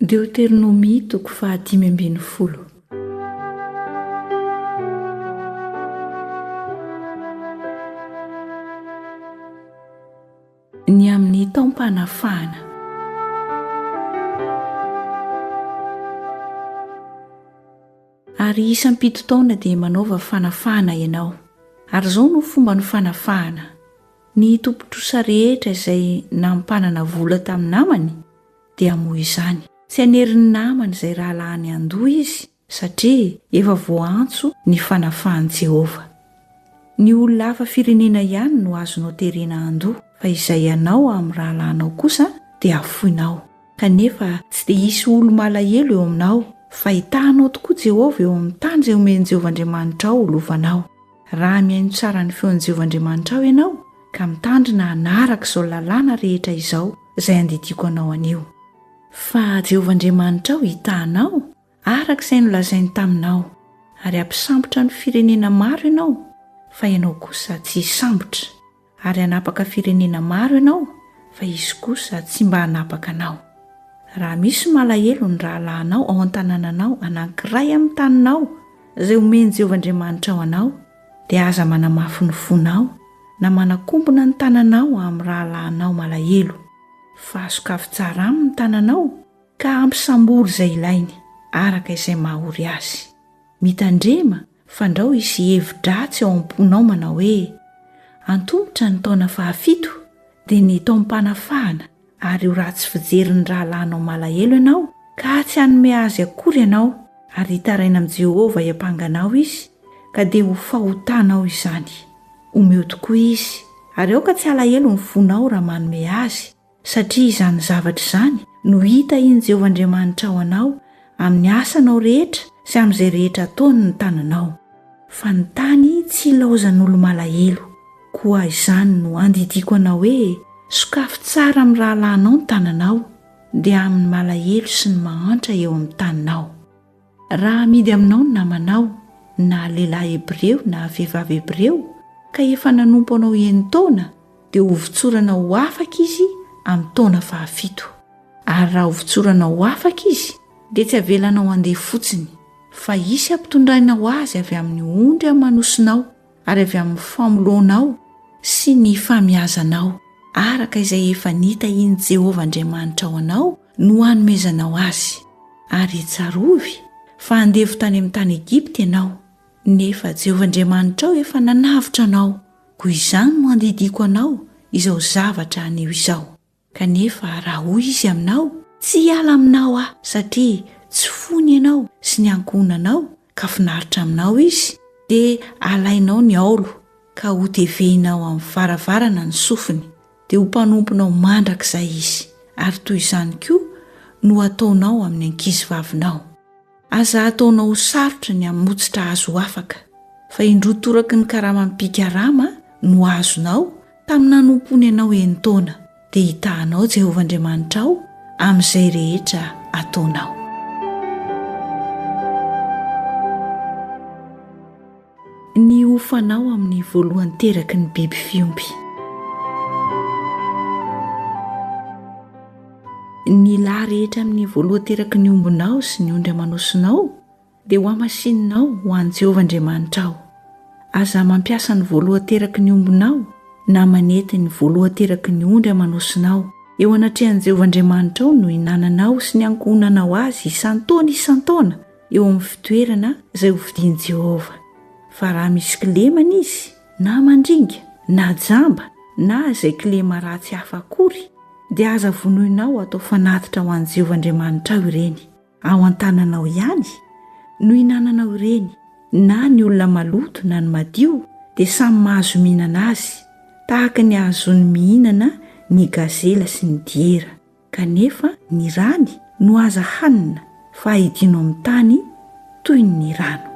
Deoteronomia toko fa 5:10. Ny amin'ny taom-panafahana. Ary isam-pito taona dia manaova fanafahana ianao. Ary izao no fomban'ny fanafahana. Ny tompon-trosa rehetra izay nampanàna vola tamin'ny namany dia hamoy izany. Tsy hanery ny namany izay rahalahiny handoa izy, satria efa voantso ny fanafahan'i Jehovah. Ny olona hafa firenena ihany no azonao terena handoa, fa izay ianao amin'ny rahalahinao kosa dia hafoinao. Kanefa tsy dia hisy olo-malahelo eo aminao, fa hitahanao tokoa Jehovah eo amin'ny tany izay omen'i Jehovah Andriamanitrao olovanao. Raha mihaino tsara ny feon'i Jehovah Andriamanitrao ianao, ka mitandrina hanaraka izao lalàna rehetra izao izay andidiko anao anio. Fa Jehovah Andriamanitrao hitahanao araka izay nolazainy taminao, ary hampisambotra ny firenena maro ianao, fa ianao kosa tsy hisambotra, ary hanapaka firenena maro ianao, fa izy kosa tsy mba hanapaka anao. Raha misy malahelo ny rahalahinao ao an-tanànanao anankiray amin'ny taninao izay omen'i Jehovah Andriamanitrao anao, dia aza manamafy ny fonao na manakombona ny tananao amin'ny rahalahinao malahelo. Fa sokafy tsara aminy ny tananao ka ampisambory izay ilainy araka izay mahaory azy. Mitandrema fandrao isy hevi-dratsy ao am-ponao manao hoe antomotra ny taona fa-7 dia ny taom-panafahana, ary ho ratsy fijerin'ny rahalahinao malahelo ianao ka tsy hanome azy akory ianao, ary hitaraina amin'i Jehovah hiampanganao izy ka dia ho fahotanao izany. Omeo tokoa izy, ary aoka tsy alahelo ny fonao raha manome azy, satria izany zavatra izany no hita iny Jehovah Andriamanitrao anao amin'ny asanao rehetra sy amin'izay rehetra ataony ny tananao. Fa ny tany tsy ilaozan'ny olo-malahelo, koa izany no andidiko anao hoe sokafy tsara amin'ny rahalahinao ny tananao, dia amin'ny malahelo sy ny mahantra eo amin'ny taninao. Raha amidy aminao ny namanao, na lehilahy Hebreo na vehivavy Hebreo, ka efa nanompo anao taona, dia ho vitsorana ho afaka izy amin'ny taona fa-7. Ary raha ho vitsorana ho afaka izy, dia tsy avelanao handeha fotsiny, fa isy ampitondrainao azy avy amin'ny ondry amanosinao, ary avy amin'ny famolonao sy ny famiazanao, araka izay efa nita iny Jehovah Andriamanitrao anao no hanomezanao azy. Ary tsarovy fa handevy tany amin'ny tany Egipta ianao, nefa Jehovah Andriamanitrao efa nanavitra anao, koa izany no andidiko anao izao zavatra anio izao. Kanefa raha hoy izy aminao, tsy hiala aminao aho, satria tsy fony ianao sy ny ankohonanao ka finaritra aminao izy, dia alainao ny aolo ka ho tevehinao amin'ny varavarana ny sofiny, dia ho mpanomponao mandrakizay izy. Ary toy izany koa no ataonao amin'ny ankizivavinao. Aza ataonao ho sarotra ny hamotsitra azo afaka, fa indrotoraky ny karama-pikarama no azonao tamin'ny nanompony ianao taona, dia hitahanao Jehovah Andriamanitrao amin'izay rehetra ataonao. Ny hofanao amin'ny voalohany teraky ny biby fiompy. Ny lahy rehetra amin'ny voalohany teraky ny ombonao sy ny ondry amanosinao dia ho amasininao ho an'i Jehovah Andriamanitrao. Aza mampiasa ny voalohany teraky ny ombonao na manety ny voalohany teraky ny ondry amanosinao eo anatrehan'i Jehovah Andriamanitrao no hinananao sy ny ankohonanao azy isan-taona eo amin'ny fitoerana izay hovidian'i Jehovah. Fa raha misy kilemana izy, na mandringa, na jamba, na izay kilema ratsy hafa akory, dia aza vonoinao atao fanatitra ho an'i Jehovah Andriamanitrao ireny. Ao an-tananao ihany no hinananao ireny, na ny olona maloto na ny madio, dia samy mahazo mihinana azy, tahaka ny ahazony mihinana ny gazela sy ny diera. Kanefa ny rany no aza hanina, fa ahidino amin'ny tany toy ny rano.